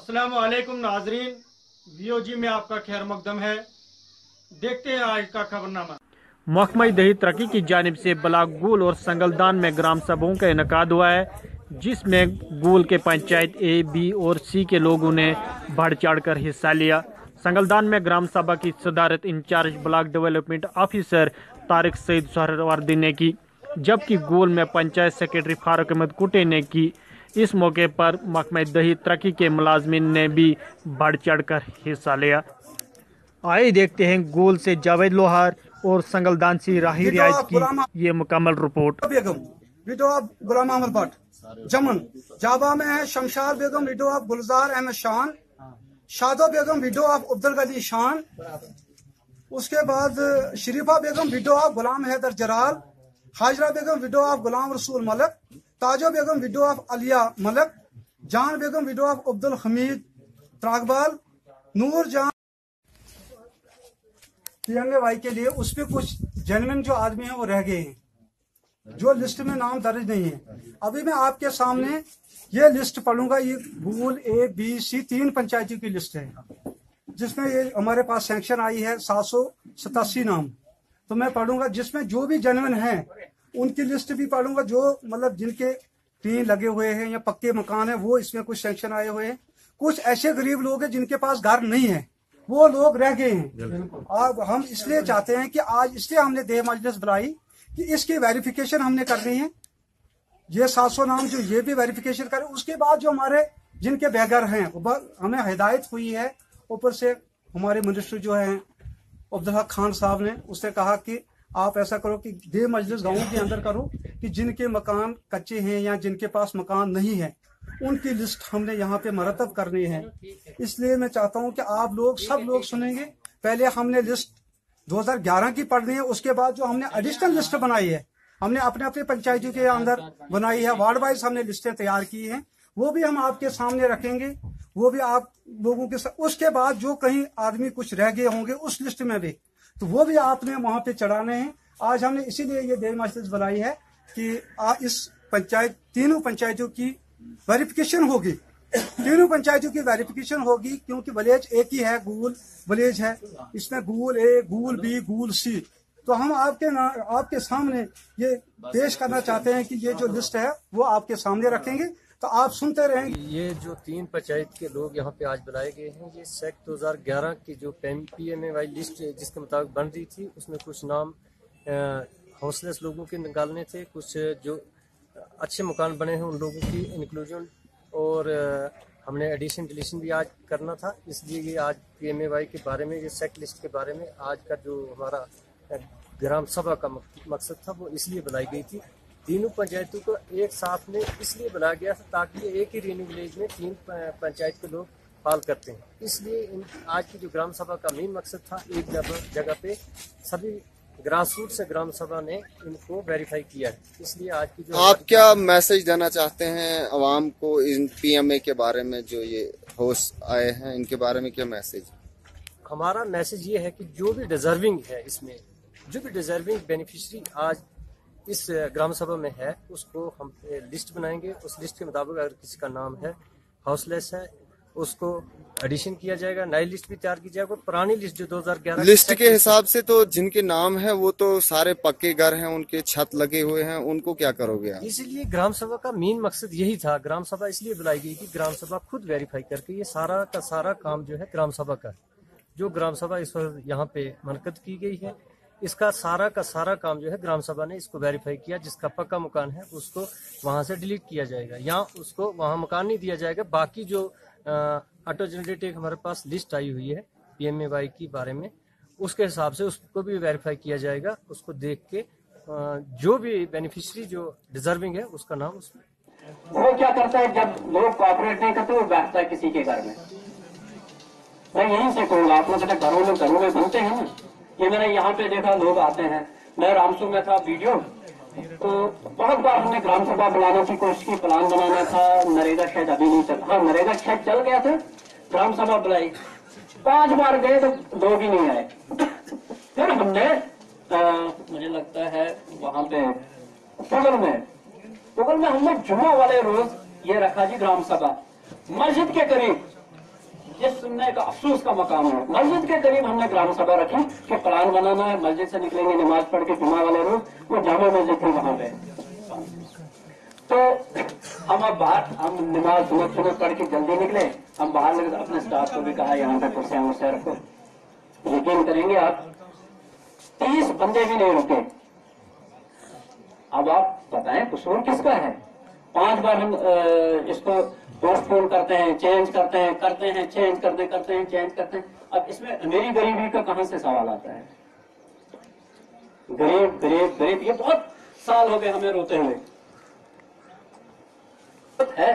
अस्सलाम वालेकुम नाजरीन, वीओजी में आपका खैर मकदम है। देखते हैं आज का खबरनामा। महकमा दही तरक्की की जानिब से ब्लॉक गुल और संगलदान में ग्राम सभाओं का इनकाद हुआ है, जिसमें गुल के पंचायत ए, बी और सी के लोगों ने बढ़ चढ़ कर हिस्सा लिया। संगलदान में ग्राम सभा की सदारत incharge block development officer Tariq Saeed Suhrawardy ने की, जबकि गुल में पंचायत सेक्रेटरी फारूक अहमद कुटे ने की। इस मौके पर महकमा दही तरक्की के मुलाजमीन ने भी बढ़ चढ़ कर हिस्सा लिया। आइए देखते हैं गोल से जावेद लोहार और संगलदान से राही रियाज की ये मुकम्मल रिपोर्ट। बेगम विडो ऑफ गुलाम अहमद भट्ट जमन जाबा में है। Shamshar Begum widow of Gulzar Ahmad Shan. Shado Begum widow of Abdul Gani Shan. उसके बाद Sharifa Begum widow of Ghulam Haider Jaral. Hajra Begum widow of Ghulam Rasool Malak. Tajo Begum widow of Aliya Malak. Jan Begum widow of Abdul Hamid Tragbal. Noor Jan PMAY के लिए उस पे कुछ जेन्युइन जो आदमी हैं वो रह गए हैं, जो लिस्ट में नाम दर्ज नहीं है। अभी मैं आपके सामने ये लिस्ट पढ़ूंगा। ये गुल A, B, C 3 पंचायतों की लिस्ट है, जिसमें ये हमारे पास सैंक्शन आई है 787 नाम। तो मैं पढ़ूंगा, जिसमें जो भी जेन्युइन है उनकी लिस्ट भी पढ़ूंगा, जो मतलब जिनके टीन लगे हुए हैं या पक्के मकान है, वो इसमें कुछ सैंक्शन आए हुए हैं। कुछ ऐसे गरीब लोग हैं जिनके पास घर नहीं है, वो लोग रह गए हैं। अब हम इसलिए चाहते हैं कि आज इसलिए हमने देह मजलिस बुलाई कि इसकी वेरिफिकेशन हमने करनी है। ये 700 नाम जो ये भी वेरिफिकेशन करें। उसके बाद जो हमारे जिनके बेघर हैं, हमें हिदायत हुई है ऊपर से, हमारे मिनिस्टर जो हैं अब्दुल हक खान साहब ने, उसने कहा कि आप ऐसा करो कि देह मजलिस गाँव के अंदर करो कि जिनके मकान कच्चे हैं या जिनके पास मकान नहीं है, उनकी लिस्ट हमने यहाँ पे मरतब करनी है। इसलिए मैं चाहता हूँ कि आप लोग सब लोग सुनेंगे। पहले हमने लिस्ट 2011 की पढ़नी है, उसके बाद जो हमने एडिशनल लिस्ट बनाई है, हमने अपने अपने पंचायतों के अंदर बनाई है, वार्ड वाइज हमने लिस्टें तैयार की हैं, वो भी हम आपके सामने रखेंगे, वो भी आप लोगों के साथ। उसके बाद जो कहीं आदमी कुछ रह गए होंगे उस लिस्ट में भी, तो वो भी आपने वहां पे चढ़ाने हैं। आज हमने इसीलिए ये देह मजलिस बुलाई है कि इस पंचायत तीनों पंचायतों की वेरिफिकेशन होगी। तीनों पंचायतों की वेरिफिकेशन होगी, क्योंकि विलेज एक ही है, गुल विलेज है। इसमें गुल A, गुल B, गुल C। तो हम आपके सामने ये पेश करना चाहते हैं कि ये जो लिस्ट है वो आपके सामने रखेंगे, तो आप सुनते रहेंगे। ये जो 3 पंचायत के लोग यहाँ पे आज बुलाए गए हैं, ये सेक्ट 2011 की जो PMAY लिस्ट जिसके मुताबिक बन रही थी, उसमें कुछ नाम हाउसलेस लोगों के निकालने थे, कुछ जो अच्छे मकान बने हैं उन लोगों की इंक्लूजन, और हमने एडिशन डिलीशन भी आज करना था। इसलिए ये आज PMAY के बारे में, ये सेक्ट लिस्ट के बारे में आज का जो हमारा ग्राम सभा का मकसद था वो इसलिए बुलाई गई थी। तीनों पंचायतों को एक साथ में इसलिए बुलाया गया था ताकि ये एक ही रेन्यू विलेज में 3 पंचायत के लोग पाल करते हैं। इसलिए आज की जो ग्राम सभा का मेन मकसद था, एक जगह पे सभी ग्रास रूट से ग्राम सभा ने इनको वेरीफाई किया है। इसलिए आज की जो आप क्या मैसेज देना चाहते हैं अवाम को इन PMA के बारे में, जो ये होस्ट आए हैं इनके बारे में क्या मैसेज? हमारा मैसेज ये है कि जो भी डिजर्विंग है, इसमें जो भी डिजर्विंग बेनिफिशरी आज इस ग्राम सभा में है, उसको हम लिस्ट बनाएंगे। उस लिस्ट के मुताबिक अगर किसी का नाम है हाउसलेस है, उसको एडिशन किया जाएगा, नई लिस्ट भी तैयार की जाएगी। पुरानी लिस्ट जो 2011 लिस्ट के हिसाब से तो जिनके नाम है वो तो सारे पक्के घर हैं, उनके छत लगे हुए हैं, उनको क्या करोगे आप? इसीलिए ग्राम सभा का मेन मकसद यही था। ग्राम सभा इसलिए बुलाई गई कि ग्राम सभा खुद वेरीफाई करके ये सारा का सारा काम जो है ग्राम सभा का, जो ग्राम सभा इस वक्त यहाँ पे मुनक़िद की गई है, इसका सारा का सारा काम जो है ग्राम सभा ने इसको वेरीफाई किया। जिसका पक्का मकान है उसको वहां से डिलीट किया जाएगा या उसको वहां मकान नहीं दिया जाएगा। बाकी जो ऑटो जनरेटेड हमारे पास लिस्ट आई हुई है PMAY के बारे में, उसके हिसाब से उसको भी वेरीफाई किया जाएगा। उसको देख के जो भी बेनिफिशियरी जो डिजर्विंग है उसका नाम उसमें। वो क्या करता है, जब लोग कोऑपरेट नहीं करते वो बैठता है किसी के घर में। मैं यहीं से कहूँगा, आप लोग घरों में बनते हैं ना, ये मैंने यहाँ पे देखा लोग आते हैं। मैं रामसू में था वीडियो, तो बहुत बार हमने ग्राम सभा बुलाने की कोशिश की, प्लान बनाना था, नरेगा शायद अभी नहीं चल, हाँ नरेगा शायद चल गया था, ग्राम सभा बुलाई, 5 बार गए तो लोग ही नहीं आए। फिर हमने मुझे लगता है वहां पे पुगल में हमने जुम्मा वाले रोज ये रखा जी ग्राम सभा, मस्जिद के करीब ये सुनने का अफसोस का मकाम है। मस्जिद के करीब हमने ग्राम सभा रखी कि प्लान बनाना है, मस्जिद से निकलेंगे नमाज पढ़ के, जुमा वाले रोज वो जामा मस्जिद थी वहां पे, तो हम अब बाहर हम नमाज सुनत पढ़ के जल्दी निकले। हम बाहर लगे, अपने स्टाफ को भी कहा यहाँ पे कुर्सियां वुर्सियां रखो। यकीन करेंगे आप 30 बंदे भी नहीं रुके। अब आप बताएं कसूर किसका है? 5 बार हम इसको पोस्टपोन करते हैं, चेंज करते हैं, चेंज करते हैं। अब इसमें मेरी गरीबी का कहां से सवाल आता है? गरीब ये बहुत साल हो गए हमें रोते हुए है।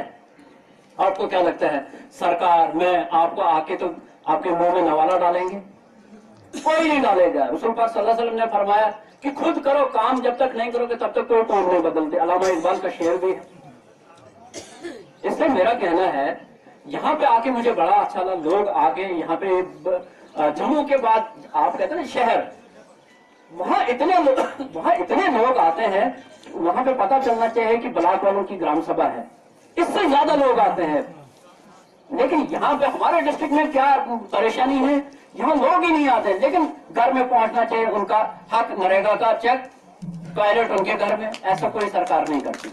आपको क्या लगता है सरकार में आपको आके तो आपके मुंह में नवाला डालेंगे? कोई नहीं डालेगा। रसूल पाक सल्लल्लाहु अलैहि वसल्लम ने फरमाया कि खुद करो काम, जब तक नहीं करोगे तब तक कोई कौम नहीं बदलते। अल्लामा इकबाल का शेर भी है। इसलिए मेरा कहना है यहाँ पे आके मुझे बड़ा अच्छा लगा। लोग आके यहाँ पे जम्मू के बाद आप कहते हैं शहर, वहां इतने लोग आते हैं, वहां पे पता चलना चाहिए कि ब्लॉक वालों की ग्राम सभा है, इससे ज्यादा लोग आते हैं। लेकिन यहाँ पे हमारे डिस्ट्रिक्ट में क्या परेशानी है, यहाँ लोग ही नहीं आते। लेकिन घर में पहुंचना चाहिए, उनका हक नरेगा का चेक, टॉयलेट उनके घर में, ऐसा कोई सरकार नहीं करती।